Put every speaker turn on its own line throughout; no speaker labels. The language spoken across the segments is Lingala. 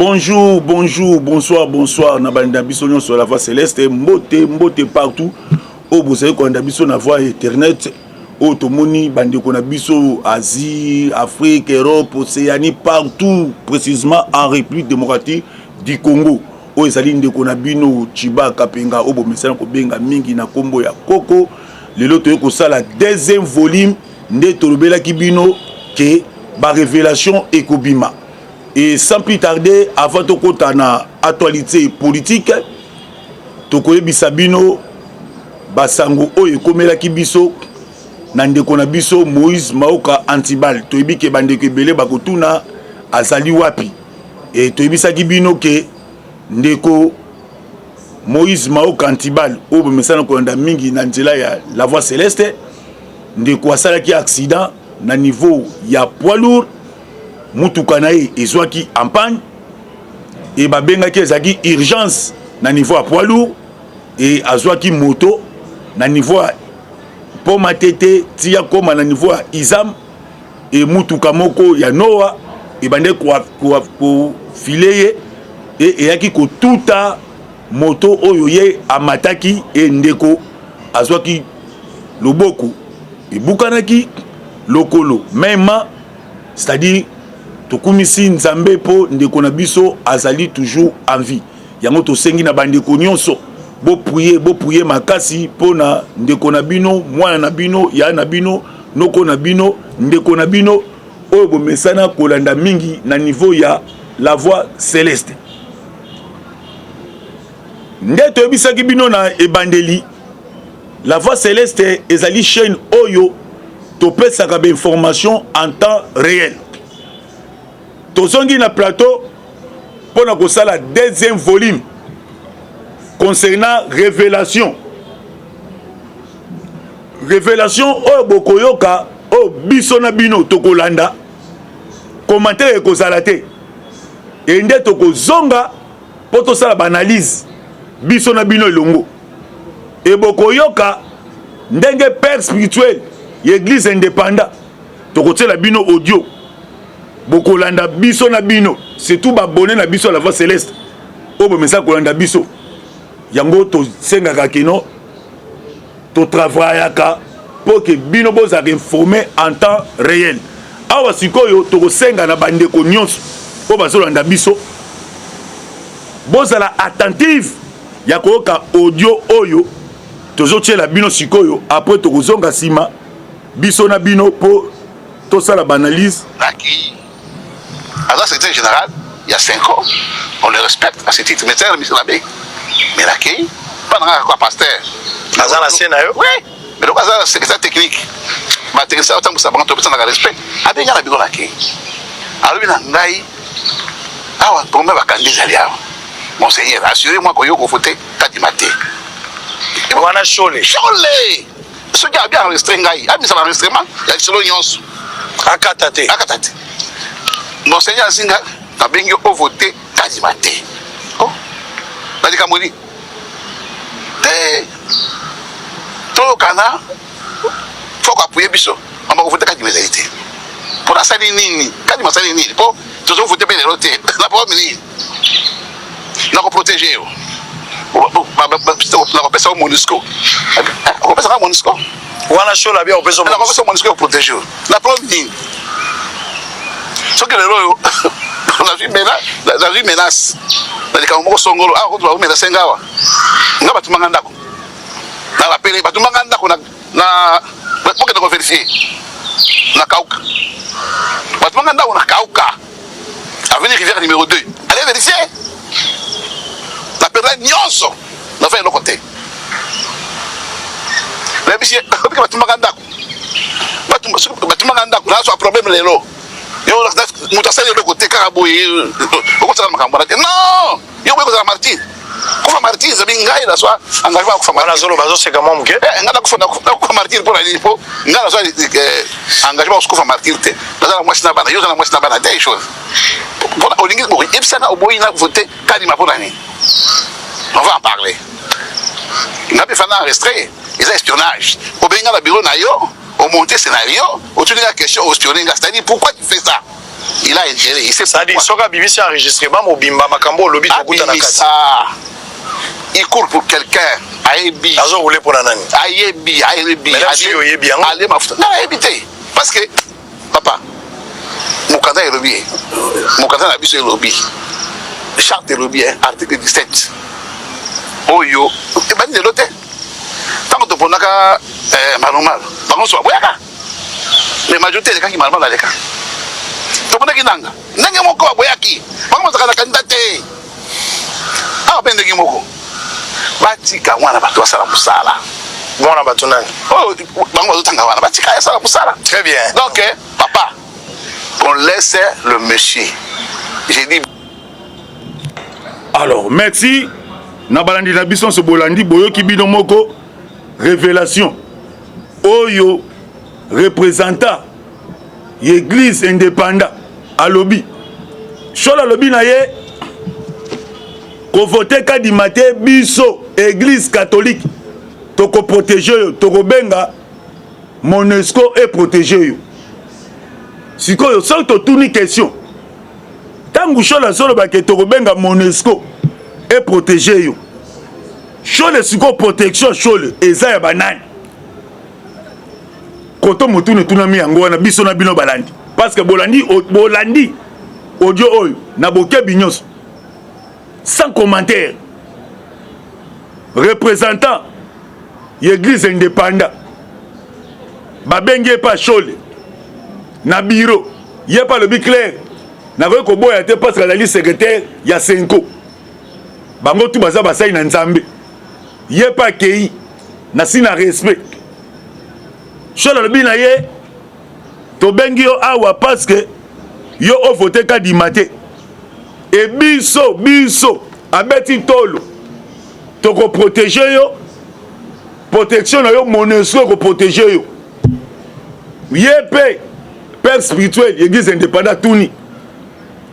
Bonjour, bonjour, bonsoir, bonsoir. Nabanda biso sur la voie céleste, mbote partout. Oh, vous savez qu'on a biso na voie internet. Oh, tomoni bande qu'on a biso Asie, Afrique, Europe, Océanie, partout, précisément en République démocratique du Congo. Oh, ezali nde qu'on a bino Chiba Kapenga, oh, bo mesana ko benga mingi na kombo ya Koko. Lelo to ko sala deuxième volume nde tolobela ki bino ke ba révélation ekobima. Et sans plus tarder, avant de côté na actualité politique, tokoye bisabino basango oyo komela kibiso na ndeko na biso Moïse Maoka Antibal. Toyebi ke bandeko ebele bakotuna azali wapi. Et toyebisa kibino ke ndeko Moïse Maoka Antibal oyo mesana ko nda mingi na nzela ya la voie céleste ndeko asala ki accident na niveau ya poids lourd. Mutuka na ye ezwaki en panne et babengaki ezaki urgence na niveau à poids lourd et azwaki moto na niveau po matete tia koma na niveau à Izam et mutuka moko ya Noa et bande ko filer et yaki ko tuta moto oyo ye amataki et ndeko azwaki loboko et bukanaki lokolo même c'est-à-dire tokumisi nzambe po ndeko na biso azali toujours en vie yango to sengi na bandeko nyonso bo prier makasi po na ndeko na bino mwana na bino ya na bino noko na bino ndeko na bino oyo bo mesana kolanda mingi na niveau ya la voie céleste nde toyebisaki bino na ebandeli la voie céleste ezali chaîne oyo topesaka ba information en temps réel. Tozongi na plateau pour na kosala deuxième volume concernant révélation. Révélation o bokoyoka o biso na bino tokolanda commentaire ekozala te et nde tokozonga po tosala analyse biso na bino elongo et bokoyoka ndenge père spirituel l'église indépendant tokotsela bino audio bokolanda biso na bino c'est tout babonné na biso à la voie céleste o bo message kolanda biso yango to sengaka kino to travaillaka pour que bino boza informer en temps réel awa sikoyo to kosenga na bandeko nyonso po bazolanda biso bozala attentive ya koyoka audio oyo tozotiela bino sikoyo après to kozonga sima biso na bino po tosala analyse.
Alors, secrétaire général, il y a 5 ans, on le respecte à ce titre. Mais c'est le l'abbé. Mais l'accueil, pas dans quoi pasteur.
Dans la scène,
oui. Mais donc, c'est secrétaire technique. Ma technicien, autant que ça, on peut le respect. Abbé, il y a la bureau l'accueil. Alors, il y a un gars, ah, pour moi, il y a Monseigneur, assurez-moi qu'il y a un fauteuil, t'as dit maté.
Et on a cholé.
Cholé! Ce gars a bien enregistré un gars, il a mis ça dans l'enregistrement, il y a solo nyons.
Akatate.
Akatate. Monseigneur Zinga, tu as bien voté Kazimate. Oh, Nadi Kamoni. Tout le Ghana, il faut appuyer Bisso. On va voter Kazimate. Pour la salle nini, Kazimate nini. Pour tout le voter bien les rotés. La parole nini. Nous avons protégé. On va ça au MONUSCO. On va ça au MONUSCO.
On a chaud là bien, on va ça
au MONUSCO pour protéger. La parole nini. Ce que les lois, la vie menace. Les Kamoko Songolo, ah, on va mettre Sengawa. On va tout mandako. Dans la pérille, tout mandako na pour que nous vérifier. Na Kauka. Tout mandako na Kauka. Avenue rivière numéro 2. Allez vérifier. La pérille nyonso. Na fait l'autre côté. Mais monsieur, tout mandako. Tout mandako, là soit problème les lots. Yo mutasali de côté karaboye okosala makambo na te non yo boye kozala martyr kufa martyr zabi ngai la soit engagement kufa martyr
zolo bazo seka momuke
ngala kufa martyr pour la lipo ngala soit engagement kufa martyr te bazala mwasi na bana yo zala mwasi na bana des choses pour olingi ko epsana oboyi na voter kalima pour l'année on va en parler ngabe fana enregistré les espionnage obenga la bureau na yo au monter scénario, au tourner la question, au spionner, c'est-à-dire pourquoi tu fais ça? il a intérêt. Il sait
ça dit soka BBC enregistrement mobimba makambo lobby tokuta na kati.
Il court pour quelqu'un. Ayebi.
Azo roulé pour la nani.
Ayebi.
Allez
mafuta. Non, éviter. Parce que papa, Moukanda est lobby. Moukanda n'a pas lobby. Charte de lobby, article 17. Oyo. Et ben de l'autre. Tant que tu prends manumal, bango soit boyaka. Mais majorité des cas qui manumal là les cas. Tu prends qui nanga. Nanga moko boyaki. Bango zakana candidat. Ah ben de moko. Batika wana bato sala musala.
Bona bato nani.
Oh bango zotanga wana batika sala musala.
Très bien.
Donc papa, on laisse le monsieur. J'ai dit.
Alors merci. Na balandi na biso so bolandi boyoki bino moko révélation. Oyo représentant l'église indépendante à lobby. Chola lobby na ye ko voter ka di matin biso église catholique toko protéger yo toko benga Monusco est protégé yo. Sikoyo so to tuni question. Tangu chola solo ba ke toko benga Monusco est protégé yo. Chole siko protection chole eza ya banani. Koto mutune tunami yango wana biso na bino balandi parce que bolandi audio oyo na boke binyos sans commentaire représentant l'église indépendante babenge pas chole na bureau yé pas le bi clair na ko boya te parce que la liste secrétaire ya Senko bango tu baza basai na nzambe yé pas kei na sina respect chola le bina ye to bengi yo awa parce que yo o voté ka di maté et biso abeti tolo to ko protéger yo protection na yo Monusco ko protéger yo yé père spirituel église indépendant tuni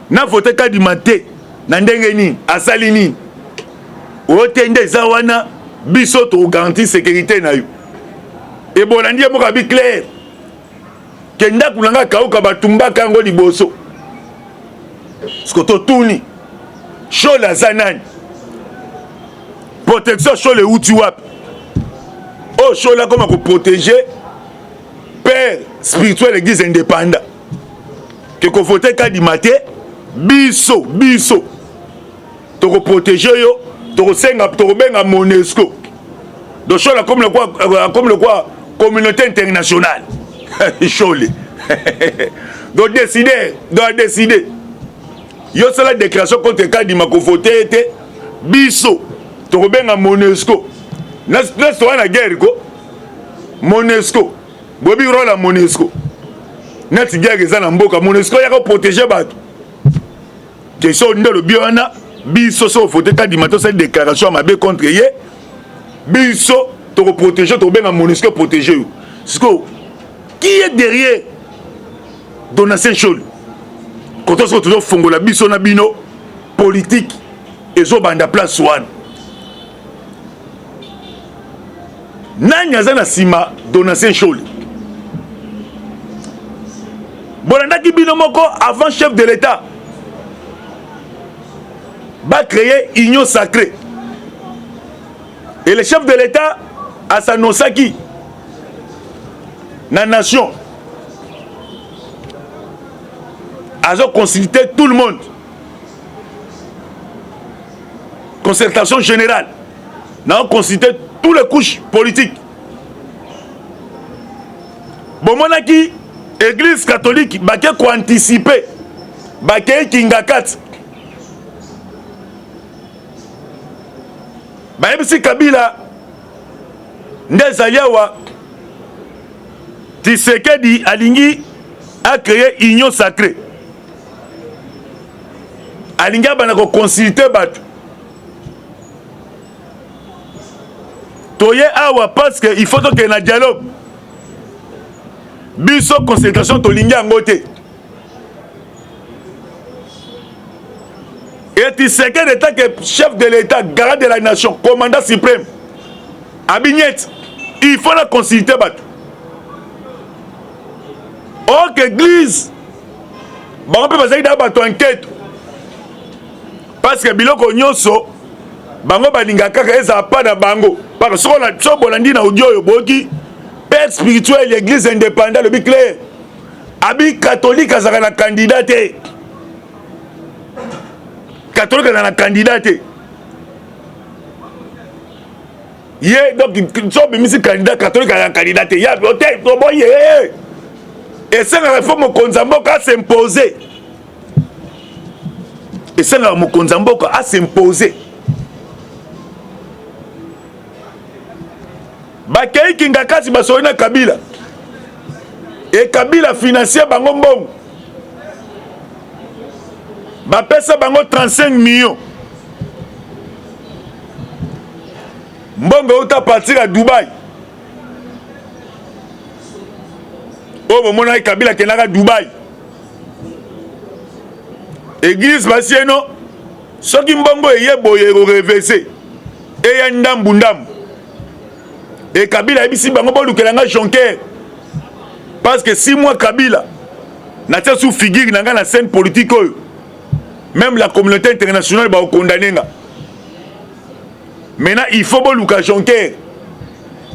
na voté ka di maté na ndenge nini asali nini o tende za wana biso to garantie sécurité na yo. Et bolandi mo ka bi clair kenda kulanga kauka batumba kango liboso skoto tuni shola zanani protection shole uti wap o shola comme ko protéger père spirituel église indépendant que ko voter ka di maté biso to ko protéger yo to ko senga to ko benga Monusco do shola comme le quoi communauté internationale. Chole. Donc décider. Yo c'est la déclaration contre Kadima ko voter était biso to benga Monusco. Na na guerre ko. Monusco. Bobi rola Monusco. Na ti guerre za na mboka Monusco ya ko protéger bato. Que so ndelo biona biso so voter Kadima to cette déclaration mabe contre ye. Biso to protéger to benga Monusco protéger. Qui est derrière Donatien Chole? Quand on se retrouve fongo la biso na bino politique et zo banda place one. Nanya za na sima Donatien Chole. Bolanda ki bino moko avant chef de l'État va créer union sacrée. Et le chef de l'État a s'annoncé la nation a consulté tout le monde. Concertation générale. N'a consulté toutes les couches politiques. Bon, mon aki, église catholique, bah qui anticiper, bah qui kingakat. Bah si Kabila, Ndezayawa, Tshisekedi Alingi a créé union sacrée. Alingi a consulté Batu. Toye awa parce que il faut que y ait un dialogue. Biso consultation tolingi angote. Et Tshisekedi étant que chef de l'État, garant de la nation, commandant suprême, Abignette, il faut la consulter Batu. Or que l'église bango mpe bazalaki na bato enquête parce que biloko nyonso bango balingaka kaka ezala pa na bango parce que so bolandi na audio oyo boyoki père spirituel église indépendant lobi clair abi catholique azalaka na candidat te catholique azala na candidat te ye donc so bimisi candidat catholique azala na candidat te ya te toboye esengaka fo mokonzi ya mboka asimpose esengaka mokonzi ya mboka asimpose bakei kinga kasi basoli na Kabila e Kabila financier bango mbongo bapesa bango 35 millions mbongo uta partir à Dubaï o bomona Kabila kenaka Dubaï église basieno soki mbongo eye boye ko reverser e ya ndambu ndambu et Kabila ebisi bango bolukelanga Jonker parce que 6 mois Kabila na tia sous figure nanga na scène politique oyo même la communauté internationale ba condamner nga maintenant il faut boluka Jonker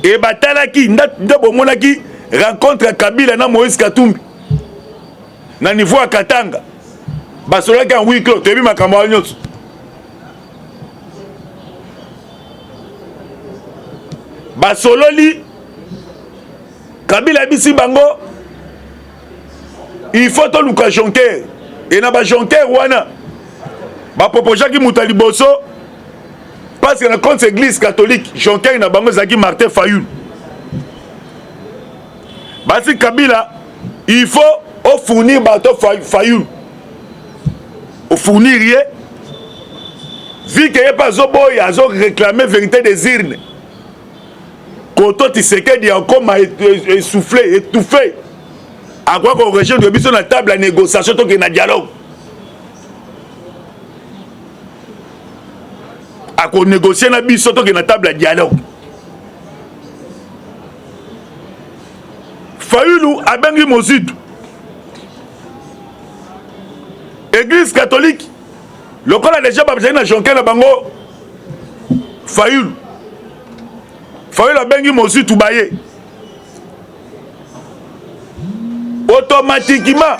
et batalaki nda bomonaki rencontre Kabila na Moïse Katumbi na niveau à Katanga basolaki en huis clos tebi makambo nyonso basololi Kabila bisi bango il faut to luka Jonker et na ba Jonker wana ba proposaki muta liboso parce que na contre église catholique Jonker na bango zaki Martin Fayulu basi Kabila il faut au fournir bato Fayulu au fournir rien vu que pas zoboy azo réclamer vérité des urnes Koto Tshisekedi encore essoufflé, étouffé. À quoi qu'on région de biso na table à négociation to que na dialogue. À quoi négocier na biso to que na table à dialogue. Fayulu abengi Mozitu. Église catholique. Le corps a déjà pas besoin na Jonker na bango. Fayulu. Fayulu abengi Mozitu baye. Automatiquement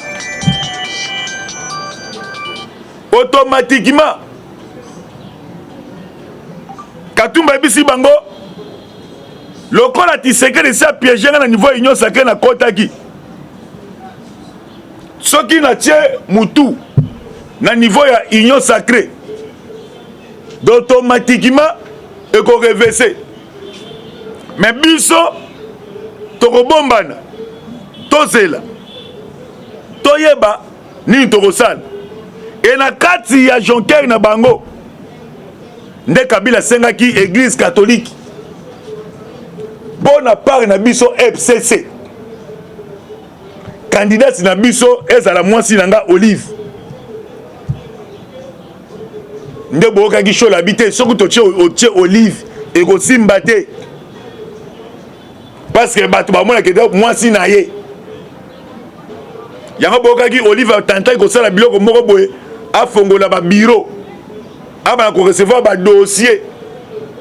Katumba ebisi bango lokola Tshisekedi sa piéger na niveau union sacrée na kotaki soki na tie mutu na niveau ya union sacrée d'automatiquement eko reverser mais biso tokobombana tozela toyeba nini tokosala e na kati ya Jonker na bango nde Kabila sengaki église catholique bona part na biso FCC candidat na biso ezala mwasi nanga Olive nde bokaki shola bité soki totie Olive ekosimba te parce que bato bamona ke mwasi na ye yango bokaki Olive tanta kosala biloko moko boye afongola ba bureau abana ko recevoir ba dossier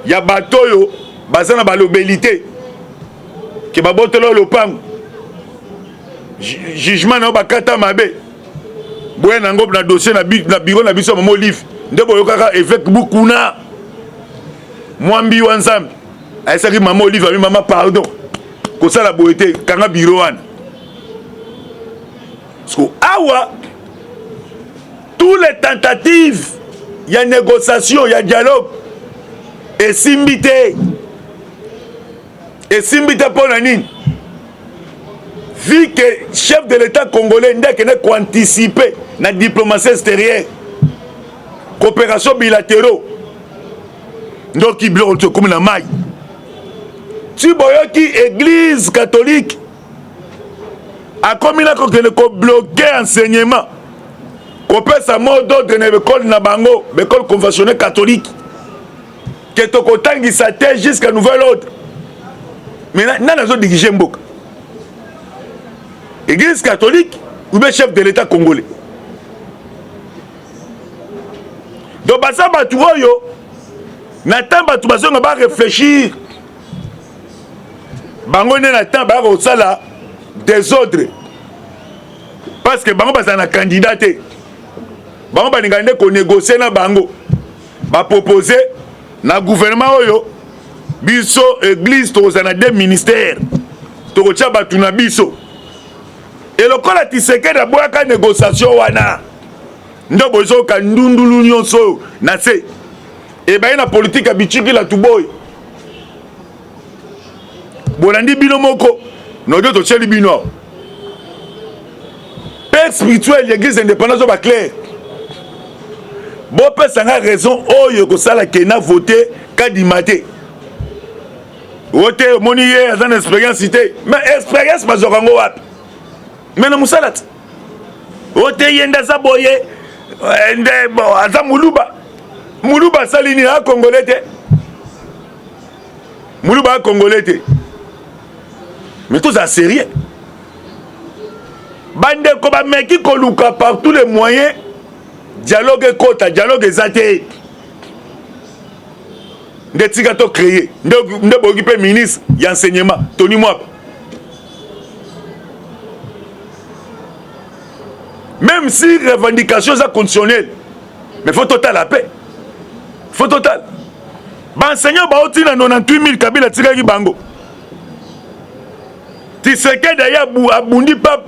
ya batoyo bazana ba lobelité ke babotelo lopango jugement na bakata mabe boye nango na dossier na bureau na biso mama Olive nde boyokaka évêque Bukuna mwambi wa Nzambe aisaki mama Olive ami mama pardon kosala boyete kanga bureau wana parce que awa tous les tentatives ya négociation ya dialogue esimbi te pona nini vu que chef de l'état congolais ndekene koanticiper na diplomatie extérieure coopération bilatéraux ndoki biloko comme na mai ti boyoki église catholique akomi na kokende kobloquer enseignement kopesa mot d'ordre na bekole na bango bekole conventionnelle catholique ke tokotangisa te jusqu'à nouvel ordre mais nani azodirige mboka église catholique ou bien chef de l'état congolais donc baza bato oyo na temps bato bazonga ba réfléchir bango nde na temps baya kosala désordre parce que bango bazala na candidat te bango balinga nde konégocie na bango bapropose na gouvernement oyo biso église tokozala na 2 ministères tokotia bato na biso et lokola Tshisekedi aboyaka négociation wana nde bozoyoka ndundulu nyonso oyo na se ebaye na politique ya bitshikila tuboy bolandi bino moko nodio totieli bino père spirituel l'église indépendance oyo baclaire bopesanga raison oyo kosala kena vote kadima te ote omoni ye aza na expérience te mais expérience bazwaka yango wapi mais na mosala te ote ye nde aza boye nde bon aza muluba asali nini akongole te muluba akongole te mais tozala sérieux bandeko bameki koluka par tous les moyens dialogue ekota dialogue eza te nde tika to créer nde boyoki mpe ministre ya enseignement Tony Mwapa même si revendication eza conditionnelle mais faut total la paix faut total baenseignant baoti na 98 000 Kabila tikaki bango Tshisekedi aye abundi pa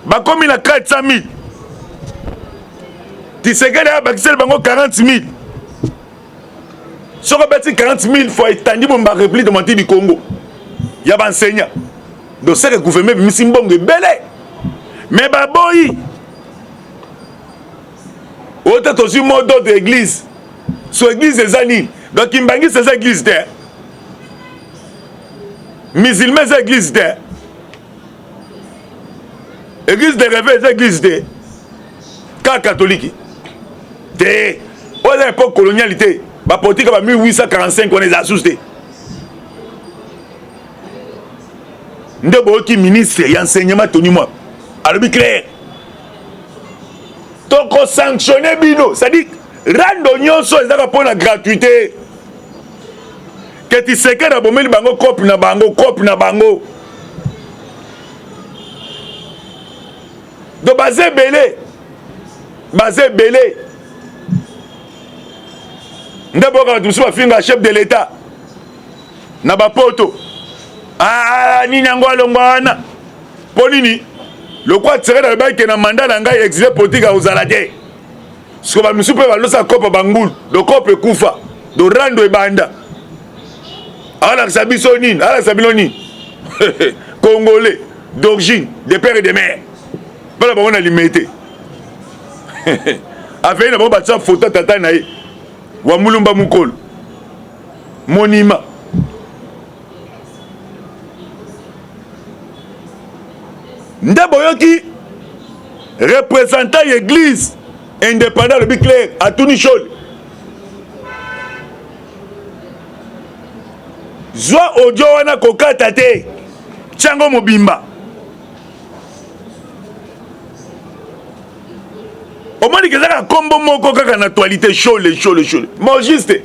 bakomi na 400 000 Tshisekedi aye abakiseli bango 40 000 soko beti 40 000 fois etandi bomba république démocratique du Congo ya baenseignant donc c'est que gouvernement bimisi mbongo ebele mais baboyi ota tozwi mot d'ordre église so église eza nini donc imbangisi eza église te musulman eza église te église de réveil eza église te ka catholique te oza époque colonialité bapolitique ba 1845 wana eza susu te nde boyoki ministre ya enseignement Tony Mwapa alobi clair tokosanctionne bino c'est-à-dire rando nyonso ezaka mpo na gratuité ke Tshisekedi abomeli bango kope na bango do baza ebele nde boyoka bato mosusu bafinga chef de l'état na bapoto nini yango alongwa wana mpo nini lokwa Tshisekedi alobaki na mandat na ngai exilé politique akozala te siko bamisusu mpe balosaka kope bangulu do kope ekufa do rando ebanda alakisa biso nini alakisa bino nini congolais d'origine de père et de mère mpona bango na limete afei na bango batia foto tata na ye wa mulumba mukolo monima nde boyoki représentant l'église indépendant le biclair atuni shol zwa audio wana kokata te tiango mobimba omoni kezaka kombo moko kaka na actualité shole mo juste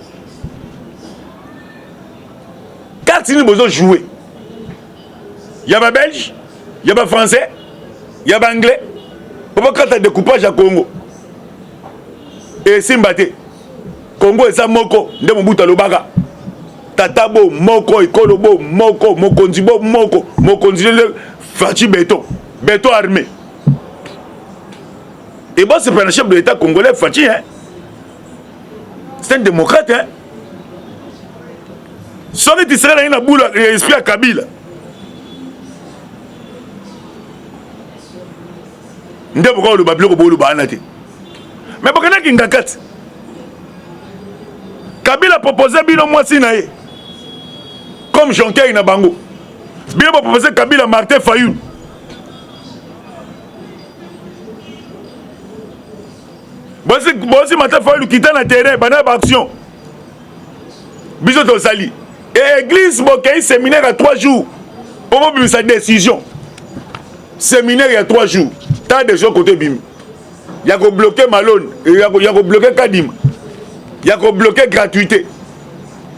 carte ni bozo jouer ya ba belge ya ba français ya ba anglais popo kata découpage ya Congo et simba te Congo eza moko nde mobutu alobaka tata bo moko ekolo bo moko mokonzi bo moko mokonzi le faci béton armé et bon c'est pas le chef de l'état congolais faci hein c'est un démocrate hein soki Tshisekedi na boula esprit ya Kabila nde boka oloba biloko booloba wana te mais bokanaki ngakati Kabila proposé bino mwasi na ye comme Jonker na bango bino proposé Kabila Martin Fayulu bosi Martin Fayulu kita na terrain bana ba action biso tozali et église bokei séminaire à 3 jours pour bimisa décision séminaire il y a 3 jours tas de gens côté bim il y a bloqué Malone, il y a bloqué Kadima, il y a bloqué gratuité,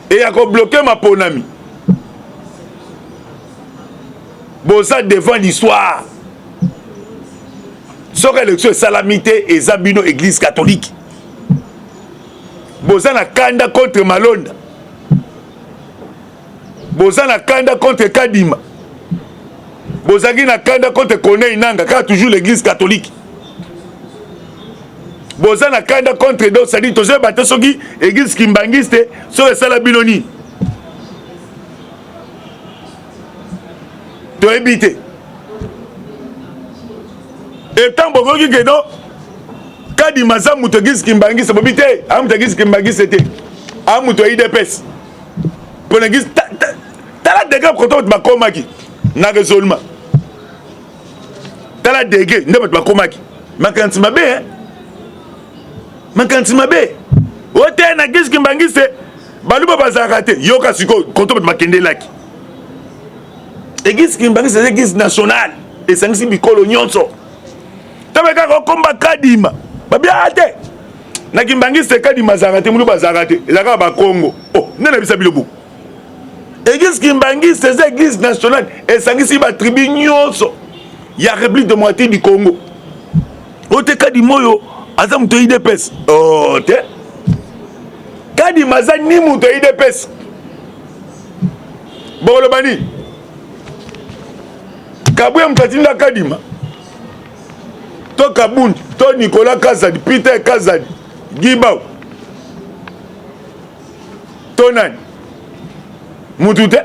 et il y a bloqué Maponami. Bon, ça devant l'histoire. Son élection est salamité et Zabino église catholique. Bon, ça n'a kanda contre Malone. Bon, ça n'a kanda contre Kadima. Bon, ça n'a kanda contre Kone Inanga, car toujours l'église catholique. Boza na kanda contre d'autres, ça dit toujours battre ceux qui église kimbangiste sur le salabiloni. To éviter. Et tant beaucoup qui que non, quand il m'a dit que église kimbangiste, bobité, am église kimbangiste c'était, am to IDPS. Pour l'église, t'as la dégâts quand on va comaki, na résolument. T'as la dégâts, ne pas comaki. Mais quand tu m'as bien, makanti mabe ote na gis kimbangise baluba bazarate yoka siko konto makende laki église kimbangise c'est église nationale et sangisi bikolo nyonso tabeka ko komba Kadima babia ate na kimbangise Kadima zarate mulu bazarate ezaka ba Congo oh nena bisa bilobu église kimbangise c'est église nationale et sangisi ba tribu nyonso ya république de moitié du Congo ote Kadima yo Azam to IDPS. Oh, te. Kadima za ni mu to IDPS. Bolo bani. Kabwe mtatinda Kadima. To Kabundi, to Nicolas Kazadi, Peter Kazadi, Gibao. To nani. Mutute.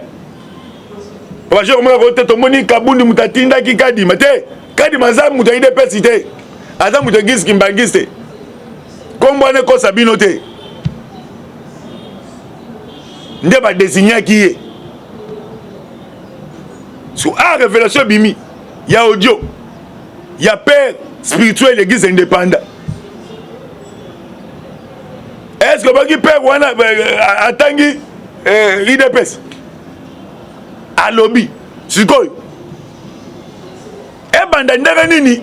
Waje komaka kote to moni Kabundi mutatinda ki Kadima te. Kadima za mu to IDPS te. Azam to gis kimbangiste kombo ne ko sabino te nde ba désigner qui est sur a révélation bimi ya audio ya père spirituel l'église indépendant est-ce que ba ki père wana atangi IDPS a lobby sikoy e banda ndaka nini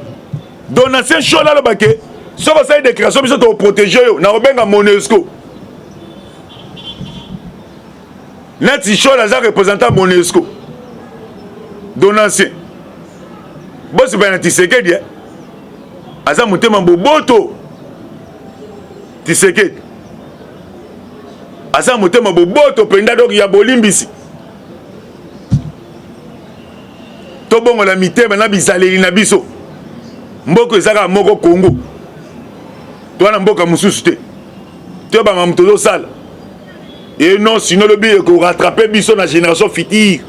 donation chaud là le baquet sur ça des créations biso to protéger yo na obenga Monusco neti chaud là ça représentant Monusco donation boss ben Tshisekedi aza mutema boboto Tshisekedi aza mutema boboto penda donc ya bolimbisi to bongo la mitema na bisaleli na biso mboko ezaka moko Congo toi na mboka mususu te to ba mamtozo sala et non sinon le but ko rattraper biso na génération future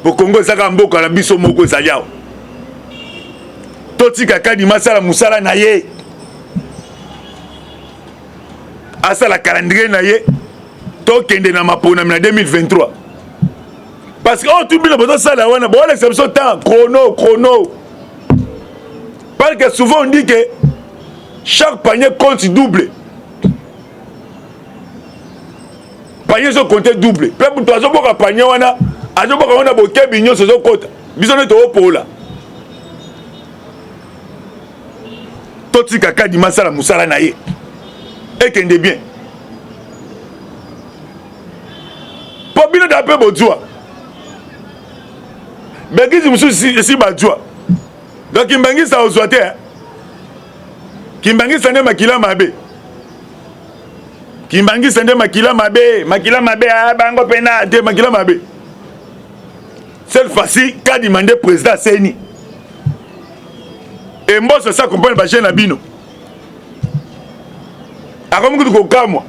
pour Congo ezaka mboka na biso moko ezaliao to tika Kadima sala musala na ye asala calendrier na ye to kende na mapona na 2023 parce que tout le monde ça là on a bon l'exception temps chrono parce que souvent on dit que chaque panier compte double panier sont comptés double peut pour toi so panier wana azo boka on a boké bignon so compte bisone to opola toti kaka di masala musala na ye et kende bien pour bino d'après bodua Begizi musu si badjua. Donc kimbangisa ozwate. Kimbangisa nde makila mabe. Kimbangisa nde makila mabe, bango pena de makila mabe. Cette fois-ci, quand demandé président Seni. Et moi ça comprendre ba jeune abino. Akomuku ko kamwa.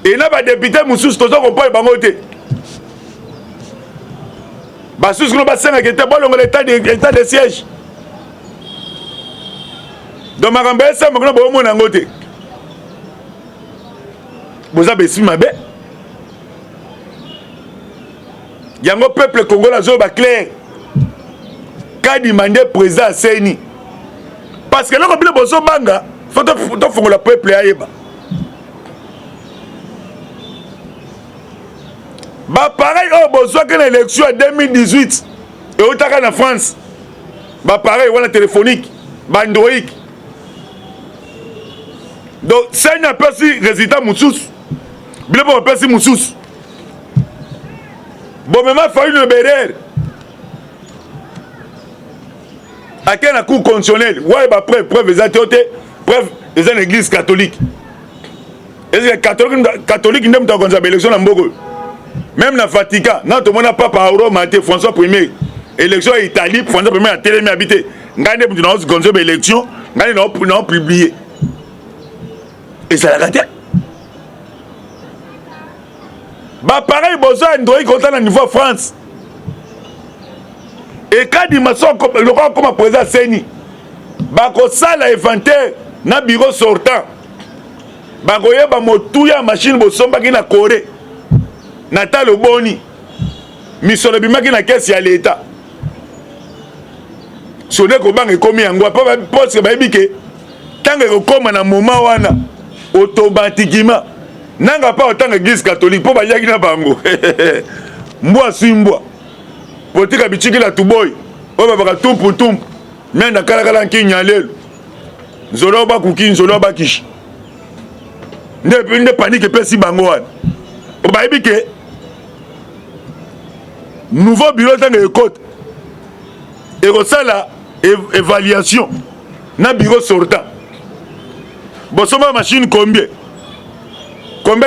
Et na ba député musu tozo comprendre bango te. Basus nous bassin qui était bon l'état de siège. Donc ma rambe ça mo bo mo na ngote. Boza besi mabe. Yango peuple congolais zo ba clair. Ka demander président Seni. Parce que là ko bile bozo banga, faut fongo la peuple ayeba. Bah pareil, oh, besoin que l'élection en 2018 et au Taka en France, pareil voilà téléphonique Android. Donc ça n'a pas si résultat moussous bien pas si moussous bon même fallu le bérer à quel coup constitutionnel ouais bah preuve les une église catholique et les catholique n'aiment pas qu'on s'appelle élection en Bogo même dans Vatican non tout le monde n'a pas par Rome François Ier élection en Italie François Ier a télé habité ngane pour nous conserver élection ngane non publié et ça l'a raté bah pareil besoin Android content au niveau France et quand il m'a sorti le roi comme président Seni bah ko ça la inventaire na bureau sortant bah ko yeba motuya machine bosomba ki na Corée Natal Boni misolo bimaki na caisse ya l'état sonné ko bang ekomi yango pa parce que ba bike tant que koma na moment wana automatiquement nanga pas autant église catholique po ba yaki na bango mbwa simbwa potika bichiki la tuboy oba baka tumpu menda kala nkinya lelo nzolo ba kuki nzolo ba kishi nde panique pesi bango wana ba yibike nouveau bureau tant que côte et ça la évaluation na bureau sortant bosoma machine combien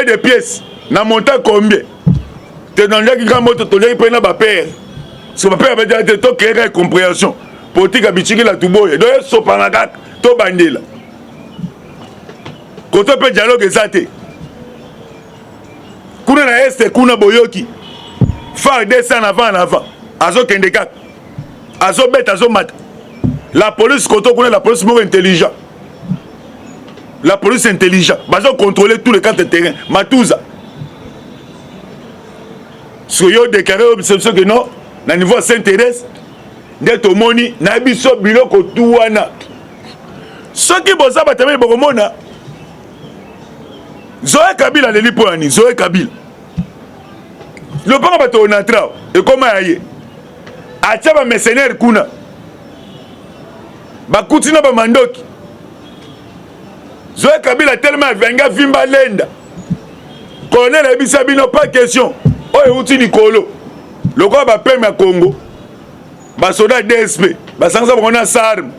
de pièces na montant combien te dans les grands motos to les prendre ba père ce ba père va dire to créer compréhension politique habituée la tuboye donc so panaga to bandela koto pe dialogue ezate kuna na este kuna boyoki faire descend en avant azo kendeka azo bet azo mat la police koto kuna la police mo intelligent la police intelligent bazo contrôler tous les camps de terrain Matouza soyo déclaré observation que non na niveau Saint-Thérèse ndeto moni na biso biloko tuwana soki boza batame bokomona Zoé Kabila leli po ani Zoé Kabila le panga bato onatra et comment aye atia ba mercenaire kuna bakutina ba mandoki Zoé Kabila tellement venga vimba lenda colonel ebisa bino pas question oyo uti likolo lokwa ba peme ya Congo ba soldat DSP ba sangsa bona sarme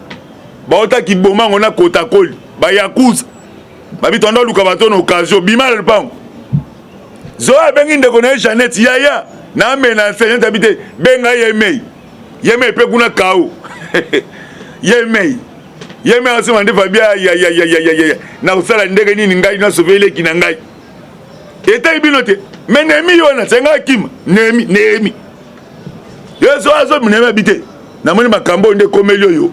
ba ota kiboma ngona kota koli ba yakuza ba bitondo luka batono occasion bima le pango Zoé bengi ndeko na Jeannette yaya na mena seigneur habité benga yemei pe kuna kao yemei asi mande fabia ya na usala ndege nini ngai na sovele kina ngai eta ibinote menemi yona senga kima nemi yeso azo mnema habité na moni makambo nde komelio yo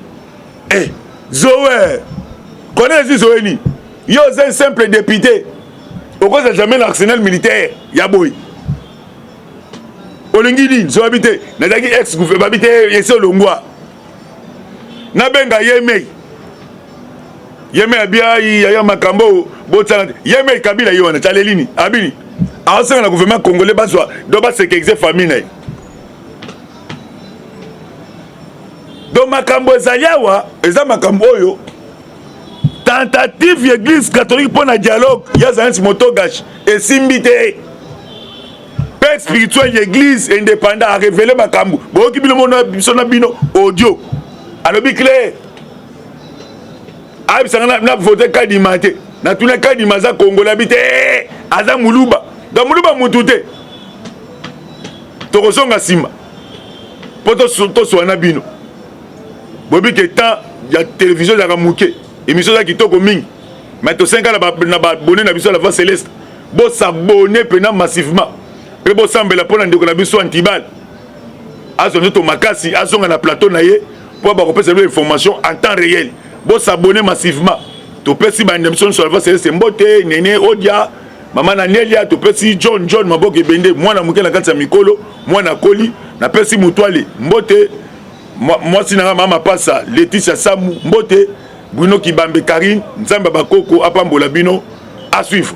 Zoé connais Zoé ni yo c'est un simple député au cause jamais l'arsenal militaire ya boy olingidi zo habité na daki ex gouvernement habité yeso longwa na benga yemei abia ya makambo botana yemei Kabila yona chalelini abini asenga na gouvernement congolais baswa do ba sécuriser famille na do makambo zaliawa eza makambo oyo tentative église catholique pour un dialogue ya zansi motogash et simbité père spirituel église indépendant a révélé makambo boki bino mona bisona bino audio alobi clair abisanga na voter kadimate na tuna kadimaza congolais bité aza muluba donc muluba mutute tokosonga sima poto swana bino bobi ke temps ya télévision ya muke émission za kitoko mingi mais to 5 ans na ba abonné na biso la voix céleste bo s'abonner pena massivement pe bo sambela pona ndeko na biso antibal azo to makasi azonga na plateau na ye pour ba repérer l'information en temps réel bo s'abonner massivement to pesi ba émission sur la voix céleste mbote nene odia mama na nelia to pesi John maboke bende mwana muke na kati ya mikolo mwana koli na pesi mutwale mbote moi sinanga mama pasa Laetitia Samu mbote Bruno Kibambe Karine Nzamba Bakoko apambola bino à suivre.